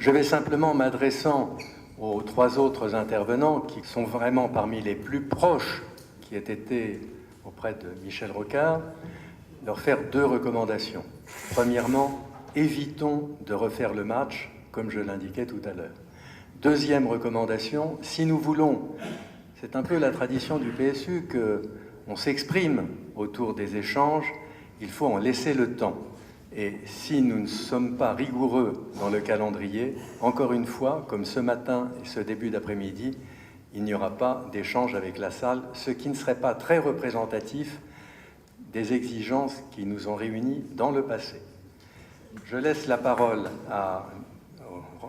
Je vais simplement, m'adressant aux trois autres intervenants, qui sont vraiment parmi les plus proches qui aient été auprès de Michel Rocard, leur faire deux recommandations. Premièrement, évitons de refaire le match, comme je l'indiquais tout à l'heure. Deuxième recommandation, si nous voulons, c'est un peu la tradition du PSU qu'on s'exprime autour des échanges, il faut en laisser le temps. Et si nous ne sommes pas rigoureux dans le calendrier, encore une fois, comme ce matin et ce début d'après-midi, il n'y aura pas d'échange avec la salle, ce qui ne serait pas très représentatif des exigences qui nous ont réunis dans le passé. Je laisse la parole à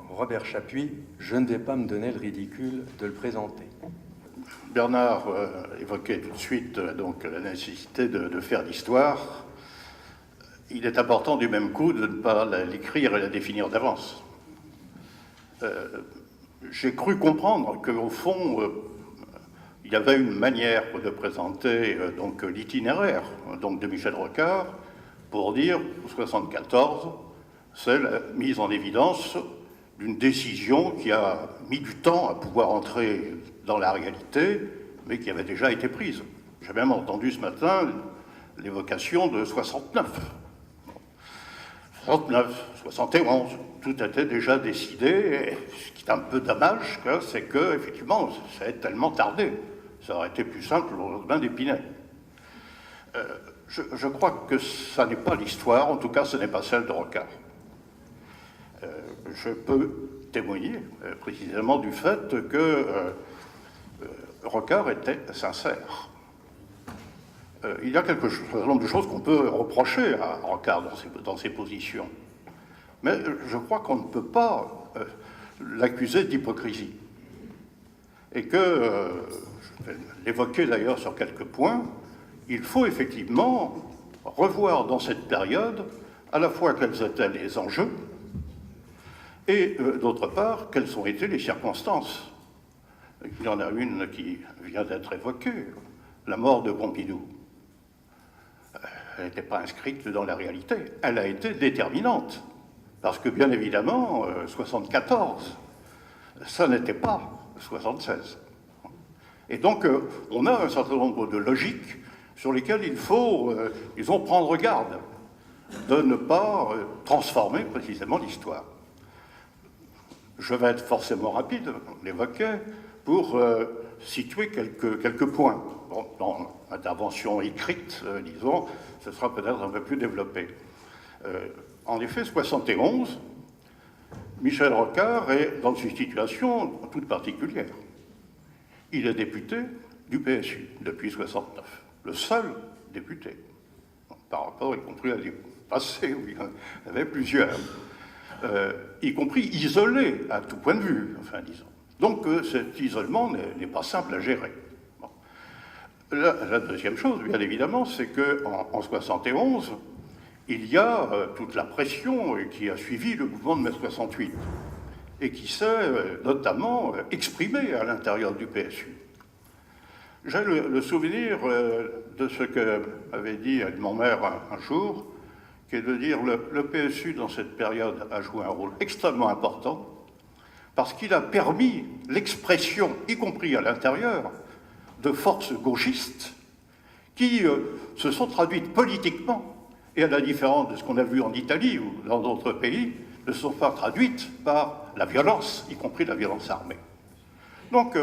Robert Chapuis. Je ne vais pas me donner le ridicule de le présenter. Bernard évoquait tout de suite donc, la nécessité de faire l'histoire. Il est important du même coup de ne pas l'écrire et la définir d'avance. J'ai cru comprendre qu'au fond, il y avait une manière de présenter donc l'itinéraire de Michel Rocard pour dire 74, c'est la mise en évidence d'une décision qui a mis du temps à pouvoir entrer dans la réalité, mais qui avait déjà été prise. J'ai même entendu ce matin l'évocation de 69. 69, 71, tout était déjà décidé. Et ce qui est un peu dommage, c'est que, effectivement, ça a tellement tardé. Ça aurait été plus simple au lendemain d'Épinay. Je crois que ça n'est pas l'histoire, en tout cas, ce n'est pas celle de Rocard. Je peux témoigner précisément du fait que Rocard était sincère. Il y a un certain nombre de choses qu'on peut reprocher à Rocard dans ses positions. Mais je crois qu'on ne peut pas l'accuser d'hypocrisie. Et que, je vais l'évoquer d'ailleurs sur quelques points, il faut effectivement revoir dans cette période à la fois quels étaient les enjeux et d'autre part quelles ont été les circonstances. Il y en a une qui vient d'être évoquée, la mort de Pompidou. Elle n'était pas inscrite dans la réalité, elle a été déterminante. Parce que, bien évidemment, 74, ça n'était pas 76. Et donc, on a un certain nombre de logiques sur lesquelles il faut, disons, prendre garde de ne pas transformer précisément l'histoire. Je vais être forcément rapide, on l'évoquait, pour situer quelques points. Bon, dans l'intervention écrite, disons, ce sera peut-être un peu plus développé. En effet, 71, Michel Rocard est dans une situation toute particulière. Il est député du PSU depuis 69, le seul député, par rapport y compris à des passés où il y en avait plusieurs, y compris isolé à tout point de vue, enfin disons. Donc cet isolement n'est pas simple à gérer. Bon. La deuxième chose, bien évidemment, c'est qu'en 71, il y a toute la pression qui a suivi le mouvement de mai 68 et qui s'est notamment exprimée à l'intérieur du PSU. J'ai le souvenir de ce que m'avait dit Edmond Maire un jour, qui est de dire le PSU dans cette période a joué un rôle extrêmement important parce qu'il a permis l'expression, y compris à l'intérieur, de forces gauchistes qui se sont traduites politiquement et à la différence de ce qu'on a vu en Italie ou dans d'autres pays, ne sont pas traduites par la violence, y compris la violence armée. Donc,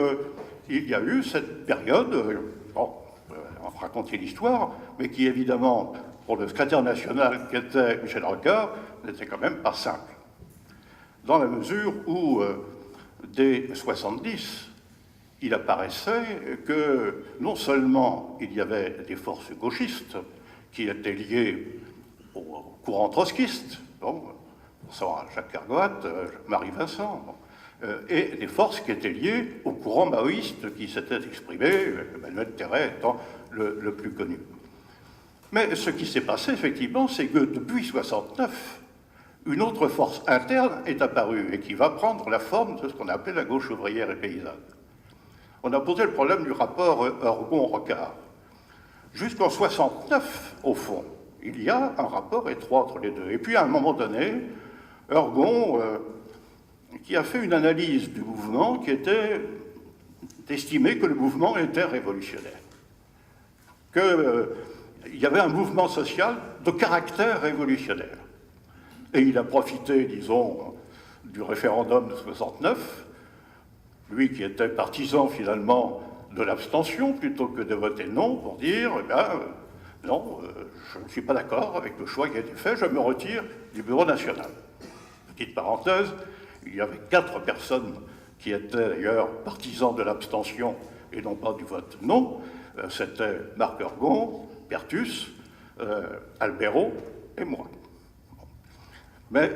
il y a eu cette période, on va raconter l'histoire, mais qui, évidemment, pour le secrétaire national qu'était Michel Rocard, n'était quand même pas simple. Dans la mesure où, dès 70, il apparaissait que non seulement il y avait des forces gauchistes qui étaient liées au courant trotskiste, bon, Jacques Kergoat, Marie Vincent, bon, et des forces qui étaient liées au courant maoïste qui s'était exprimé, Emmanuel Terret étant le plus connu. Mais ce qui s'est passé, effectivement, c'est que depuis 69, une autre force interne est apparue et qui va prendre la forme de ce qu'on appelait la gauche ouvrière et paysanne. On a posé le problème du rapport Ergon-Rocard. Jusqu'en 69, au fond, il y a un rapport étroit entre les deux. Et puis, à un moment donné, Ergon qui a fait une analyse du mouvement qui était d'estimer que le mouvement était révolutionnaire, qu'il y avait un mouvement social de caractère révolutionnaire. Et il a profité, disons, du référendum de 69, lui qui était partisan finalement de l'abstention plutôt que de voter non, pour dire, eh bien, non, je ne suis pas d'accord avec le choix qui a été fait, je me retire du Bureau national. Petite parenthèse, il y avait 4 personnes qui étaient d'ailleurs partisans de l'abstention et non pas du vote non. C'était Marc Ergon, Pertus, Albero et moi. Mais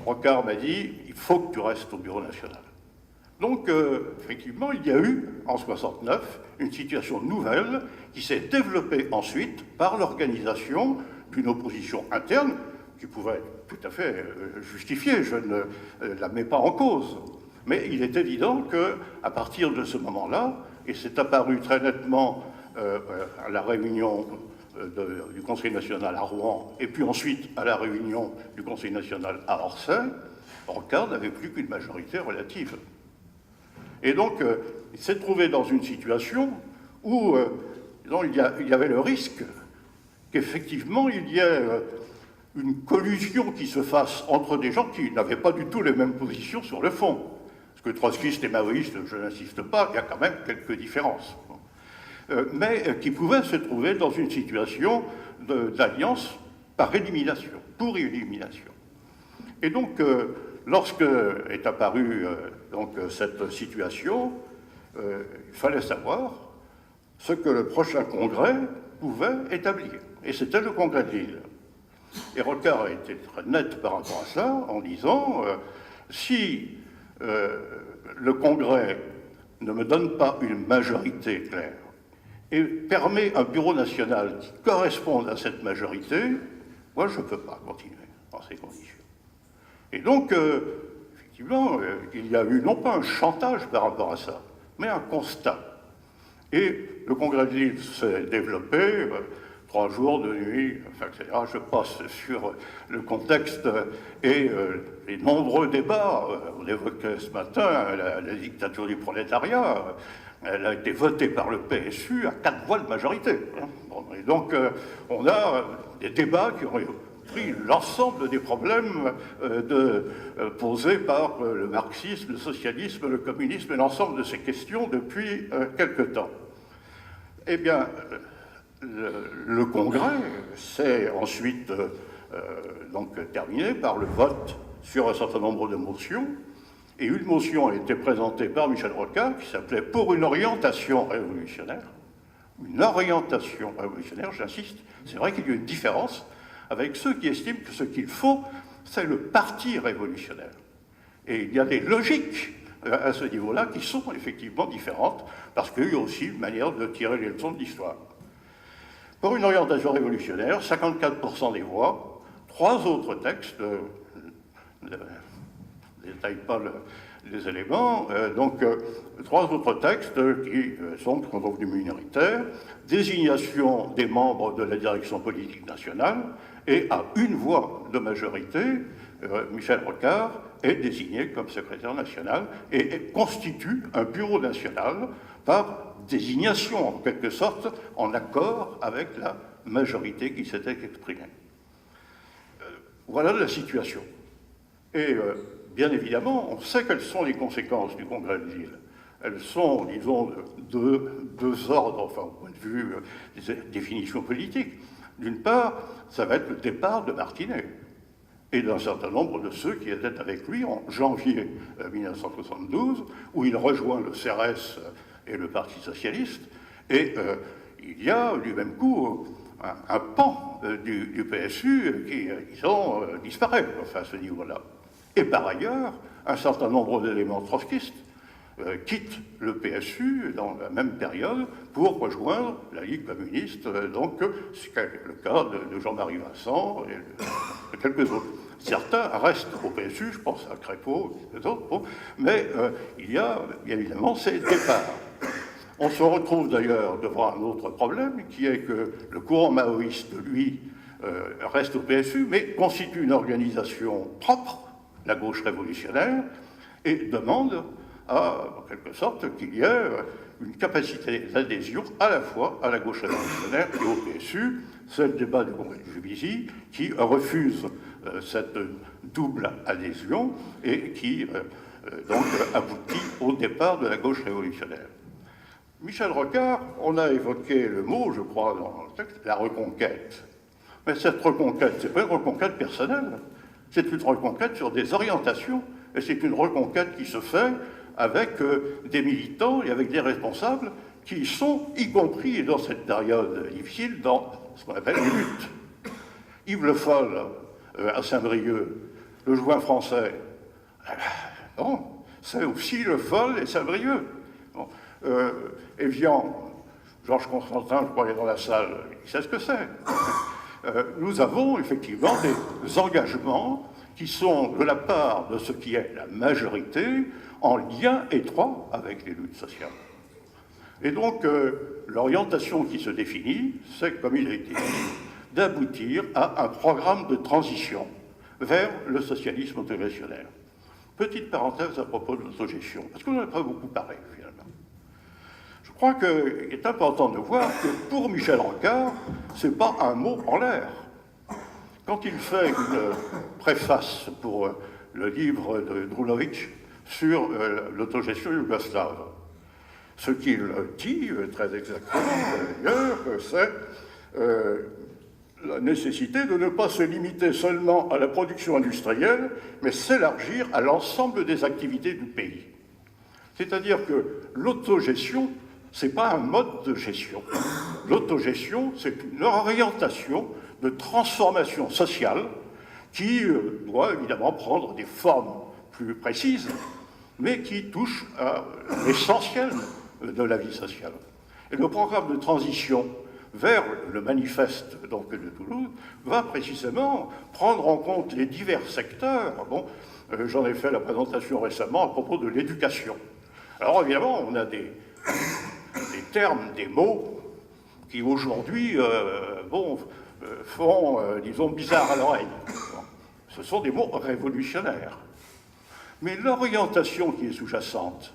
Rocard m'a dit, il faut que tu restes au Bureau national. Donc, effectivement, il y a eu, en 69, une situation nouvelle qui s'est développée ensuite par l'organisation d'une opposition interne qui pouvait être tout à fait justifiée, je ne la mets pas en cause. Mais il est évident qu'à partir de ce moment-là, et c'est apparu très nettement à la réunion du Conseil national à Rouen, et puis ensuite à la réunion du Conseil national à Orsay, Rocard n'avait plus qu'une majorité relative. Et donc, il s'est trouvé dans une situation où il y avait le risque qu'effectivement il y ait une collusion qui se fasse entre des gens qui n'avaient pas du tout les mêmes positions sur le fond. Parce que trotskistes et maoïstes, je n'insiste pas, il y a quand même quelques différences. Mais qui pouvaient se trouver dans une situation d'alliance par élimination, pour élimination. Et donc, lorsque est apparue cette situation, il fallait savoir ce que le prochain congrès pouvait établir. Et c'était le congrès de Lille. Et Rocard a été très net par rapport à ça en disant si le congrès ne me donne pas une majorité claire et permet un bureau national qui corresponde à cette majorité, moi je ne peux pas continuer dans ces conditions. Et donc, effectivement, il y a eu non pas un chantage par rapport à ça, mais un constat. Et le congrès de Lille s'est développé, 3 jours de nuit, enfin, etc. Je passe sur le contexte et les nombreux débats. On évoquait ce matin la dictature du prolétariat. Elle a été votée par le PSU à 4 voix de majorité. Et donc, on a des débats qui ont pris l'ensemble des problèmes posés par le marxisme, le socialisme, le communisme et l'ensemble de ces questions depuis quelque temps. Eh bien, le congrès s'est ensuite terminé par le vote sur un certain nombre de motions. Et une motion a été présentée par Michel Rocard qui s'appelait « Pour une orientation révolutionnaire ». Une orientation révolutionnaire, j'insiste, c'est vrai qu'il y a une différence avec ceux qui estiment que ce qu'il faut, c'est le parti révolutionnaire. Et il y a des logiques à ce niveau-là qui sont effectivement différentes, parce qu'il y a aussi une manière de tirer les leçons de l'histoire. Pour une orientation révolutionnaire, 54% des voix, 3 autres textes, je ne détaille pas les éléments, 3 autres textes qui sont convenus minoritaires, désignation des membres de la direction politique nationale, et à 1 voix de majorité, Michel Rocard est désigné comme secrétaire national et constitue un bureau national par désignation, en quelque sorte, en accord avec la majorité qui s'était exprimée. Voilà la situation. Et bien évidemment, on sait quelles sont les conséquences du congrès de Lille. Elles sont, disons, de 2 ordres, enfin, au point de vue des définitions politiques. D'une part, ça va être le départ de Martinet et d'un certain nombre de ceux qui étaient avec lui en janvier 1972, où il rejoint le CRS et le Parti socialiste, et il y a du même coup un pan du PSU qui disparaît, enfin, à ce niveau-là. Et par ailleurs, un certain nombre d'éléments trotskistes quittent le PSU dans la même période pour rejoindre la Ligue communiste, donc c'est le cas de Jean-Marie Vincent et de quelques autres. Certains restent au PSU, je pense à Crépeau et d'autres, bon, mais il y a bien évidemment ces départs. On se retrouve d'ailleurs devant un autre problème, qui est que le courant maoïste, lui, reste au PSU, mais constitue une organisation propre, la gauche révolutionnaire, et demande, en quelque sorte, qu'il y ait une capacité d'adhésion à la fois à la gauche révolutionnaire et au PSU. C'est le débat du Congrès de Juvisy qui refuse cette double adhésion et qui donc aboutit au départ de la gauche révolutionnaire. Michel Rocard, on a évoqué le mot, je crois, dans le texte, la reconquête. Mais cette reconquête, c'est pas une reconquête personnelle, c'est une reconquête sur des orientations, et c'est une reconquête qui se fait avec des militants et avec des responsables qui sont, y compris dans cette période difficile, dans ce qu'on appelle les luttes. Yves Le Foll, à Saint-Brieuc, le joint français, non, c'est aussi Le Foll et Saint-Brieuc. Bon. Évian, Georges Constantin, je crois, est dans la salle, il sait ce que c'est. Nous avons effectivement des engagements qui sont de la part de ce qui est la majorité en lien étroit avec les luttes sociales. Et donc, l'orientation qui se définit, c'est, comme il a été dit, d'aboutir à un programme de transition vers le socialisme autogestionnaire. Petite parenthèse à propos de l'autogestion, parce qu'on n'en a pas beaucoup parlé, finalement. Je crois qu'il est important de voir que pour Michel Rocard, ce n'est pas un mot en l'air. Quand il fait une préface pour le livre de Drulovic sur l'autogestion yougoslave, ce qu'il dit très exactement, d'ailleurs, c'est la nécessité de ne pas se limiter seulement à la production industrielle, mais s'élargir à l'ensemble des activités du pays. C'est-à-dire que l'autogestion, ce n'est pas un mode de gestion. L'autogestion, c'est une orientation de transformation sociale qui doit évidemment prendre des formes plus précises, mais qui touche à l'essentiel de la vie sociale. Et le programme de transition vers le manifeste donc, de Toulouse va précisément prendre en compte les divers secteurs. Bon, j'en ai fait la présentation récemment à propos de l'éducation. Alors évidemment, on a des termes, des mots qui aujourd'hui font, disons, bizarre à l'oreille. Bon, ce sont des mots révolutionnaires. Mais l'orientation qui est sous-jacente,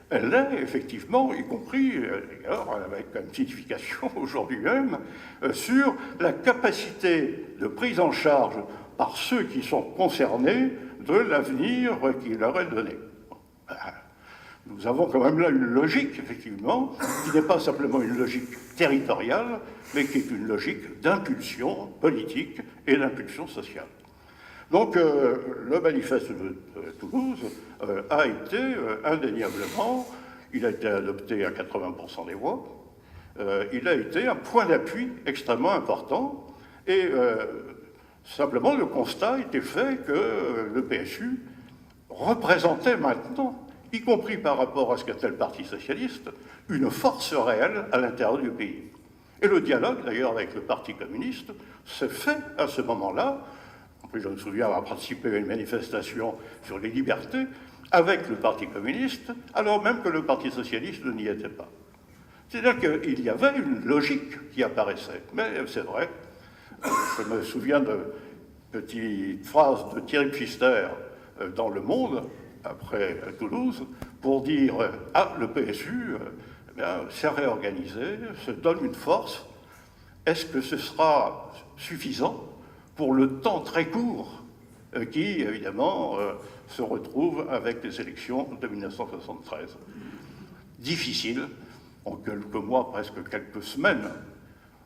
elle est effectivement, y compris, d'ailleurs, avec une signification aujourd'hui même, sur la capacité de prise en charge par ceux qui sont concernés de l'avenir qui leur est donné. Nous avons quand même là une logique, effectivement, qui n'est pas simplement une logique territoriale, mais qui est une logique d'impulsion politique et d'impulsion sociale. Donc, le manifeste de Toulouse a été indéniablement, il a été adopté à 80% des voix, il a été un point d'appui extrêmement important, et simplement le constat a été fait que le PSU représentait maintenant, y compris par rapport à ce qu'était le Parti socialiste, une force réelle à l'intérieur du pays. Et le dialogue, d'ailleurs, avec le Parti communiste, s'est fait à ce moment-là. Je me souviens avoir participé à une manifestation sur les libertés avec le Parti communiste, alors même que le Parti socialiste n'y était pas. C'est-à-dire qu'il y avait une logique qui apparaissait. Mais c'est vrai, je me souviens de petites phrases de Thierry Pfister dans Le Monde, après Toulouse, pour dire « Ah, le PSU s'est réorganisé, se donne une force. Est-ce que ce sera suffisant pour le temps très court qui, évidemment, se retrouve avec les élections de 1973. Difficile, en quelques mois, presque quelques semaines.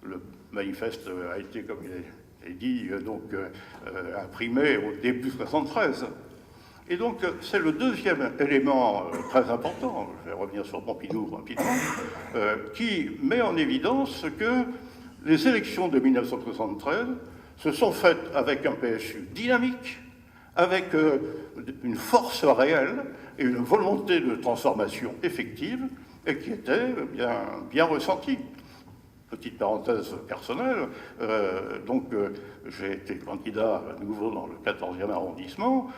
Le manifeste a été, comme il est dit, donc imprimé au début 1973. Et donc, c'est le deuxième élément très important, je vais revenir sur Pompidou rapidement, qui met en évidence que les élections de 1973 se sont faites avec un PSU dynamique, avec une force réelle et une volonté de transformation effective, et qui était bien ressentie. Petite parenthèse personnelle, j'ai été candidat à nouveau dans le 14e arrondissement.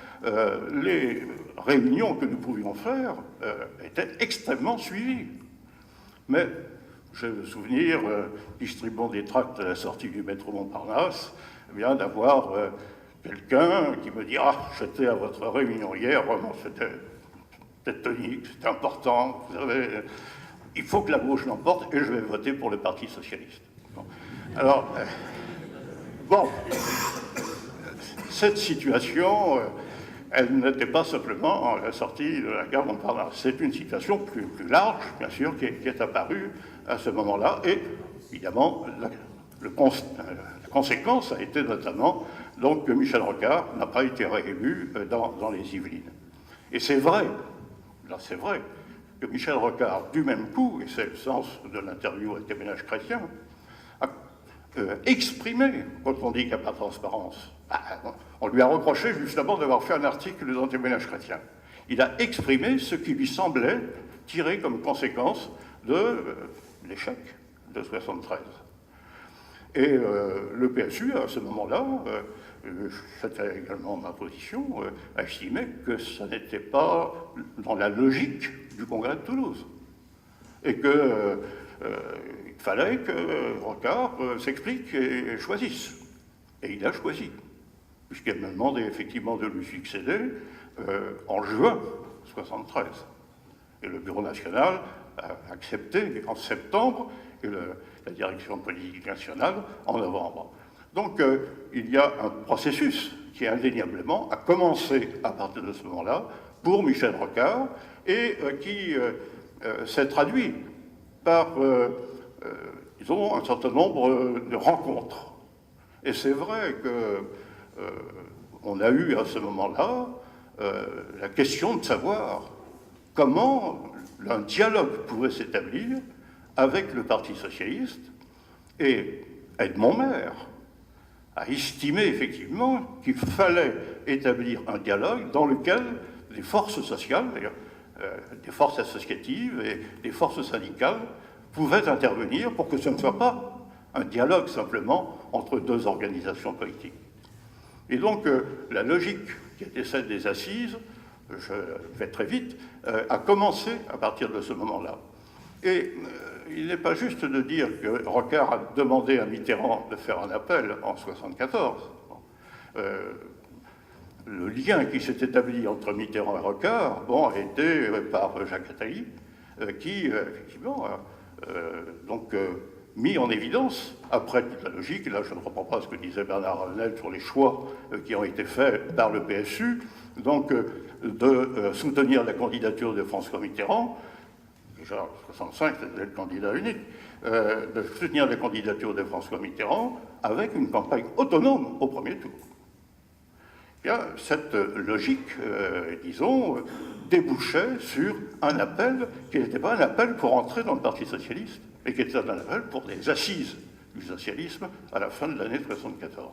Les réunions que nous pouvions faire étaient extrêmement suivies. Mais j'ai le souvenir, distribuant des tracts à la sortie du métro Montparnasse, d'avoir quelqu'un qui me dit « Ah, j'étais à votre réunion hier, vraiment, c'était tête tonique, c'est important, vous savez, il faut que la gauche l'emporte et je vais voter pour le Parti socialiste. Bon. Alors, bon, cette situation, elle n'était pas simplement la sortie de la guerre Montparnasse. C'est une situation plus large, bien sûr, qui est apparue à ce moment-là. Et évidemment, la conséquence a été notamment donc, que Michel Rocard n'a pas été réélu dans les Yvelines. Et c'est vrai, là c'est vrai, que Michel Rocard, du même coup, et c'est le sens de l'interview avec Témoignages chrétiens, a exprimé, quand on dit qu'il n'y a pas de transparence, on lui a reproché justement d'avoir fait un article dans Témoignages chrétiens. Il a exprimé ce qui lui semblait tirer comme conséquence de l'échec de 1973. Et le PSU, à ce moment-là, c'était également ma position, a estimé que ça n'était pas dans la logique du Congrès de Toulouse. Et qu'il fallait que Rocard s'explique et choisisse. Et il a choisi, puisqu'il m'a demandé effectivement de lui succéder en juin 1973. Et le Bureau national a accepté en septembre, et la direction politique nationale en novembre. Donc il y a un processus qui indéniablement a commencé à partir de ce moment-là pour Michel Rocard et qui s'est traduit par, disons, un certain nombre de rencontres. Et c'est vrai qu'on a eu à ce moment-là la question de savoir comment un dialogue pouvait s'établir avec le Parti socialiste, et Edmond Maire a estimé effectivement qu'il fallait établir un dialogue dans lequel les forces sociales, des forces associatives et des forces syndicales pouvaient intervenir pour que ce ne soit pas un dialogue simplement entre deux organisations politiques. Et donc la logique qui était celle des assises, je vais très vite, a commencé à partir de ce moment-là. Et il n'est pas juste de dire que Rocard a demandé à Mitterrand de faire un appel en 1974. Le lien qui s'est établi entre Mitterrand et Rocard a été par Jacques Attali, qui, effectivement, donc, mis en évidence, après toute la logique, et là je ne reprends pas ce que disait Bernard Ravenel sur les choix qui ont été faits par le PSU, donc de soutenir la candidature de François Mitterrand, déjà en 1965 c'était le candidat unique, de soutenir la candidature de François Mitterrand avec une campagne autonome au premier tour. Bien, cette logique, disons, débouchait sur un appel qui n'était pas un appel pour entrer dans le Parti socialiste, mais qui était un appel pour des assises du socialisme à la fin de l'année 1974.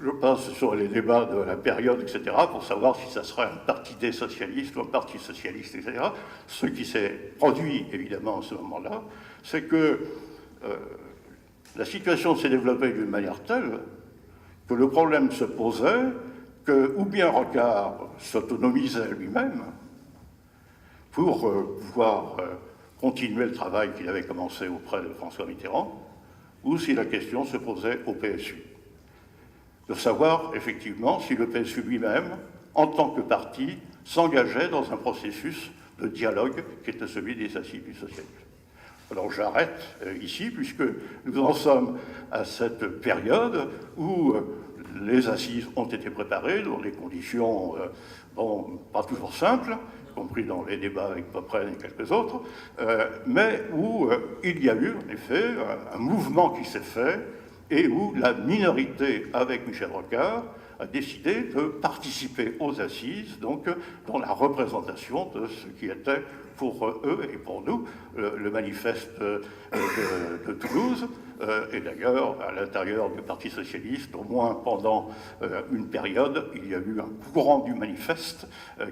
Je passe sur les débats de la période, etc., pour savoir si ça serait un parti des socialistes ou un parti socialiste, etc. Ce qui s'est produit, évidemment, à ce moment-là, c'est que la situation s'est développée d'une manière telle que le problème se posait que, ou bien Rocard s'autonomisait lui-même pour pouvoir continuer le travail qu'il avait commencé auprès de François Mitterrand, ou si la question se posait au PSU. De savoir, effectivement, si le PSU lui-même, en tant que parti, s'engageait dans un processus de dialogue qui était celui des assises du socialisme. Alors j'arrête ici, puisque nous en sommes à cette période où les assises ont été préparées dans des conditions, pas toujours simples, y compris dans les débats avec Popren et quelques autres, mais où il y a eu, en effet, un mouvement qui s'est fait, et où la minorité, avec Michel Rocard, a décidé de participer aux assises, donc dans la représentation de ce qui était pour eux et pour nous le manifeste de Toulouse, et d'ailleurs à l'intérieur du Parti socialiste, au moins pendant une période, il y a eu un courant du manifeste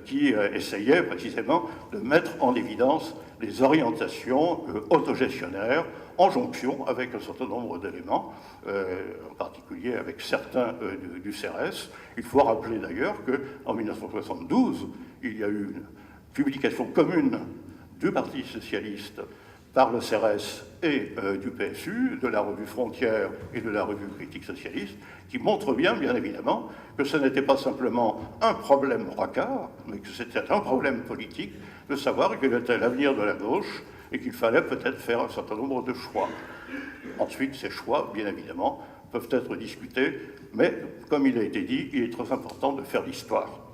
qui essayait précisément de mettre en évidence les orientations autogestionnaires en jonction avec un certain nombre d'éléments, en particulier avec certains du CRS. Il faut rappeler d'ailleurs qu'en 1972, il y a eu une publication commune du Parti socialiste par le CRS et du PSU, de la revue Frontières et de la revue Critique Socialiste, qui montrent bien évidemment, que ce n'était pas simplement un problème Rocard, mais que c'était un problème politique de savoir quel était l'avenir de la gauche et qu'il fallait peut-être faire un certain nombre de choix. Ensuite, ces choix, bien évidemment, peuvent être discutés, mais comme il a été dit, il est très important de faire l'histoire.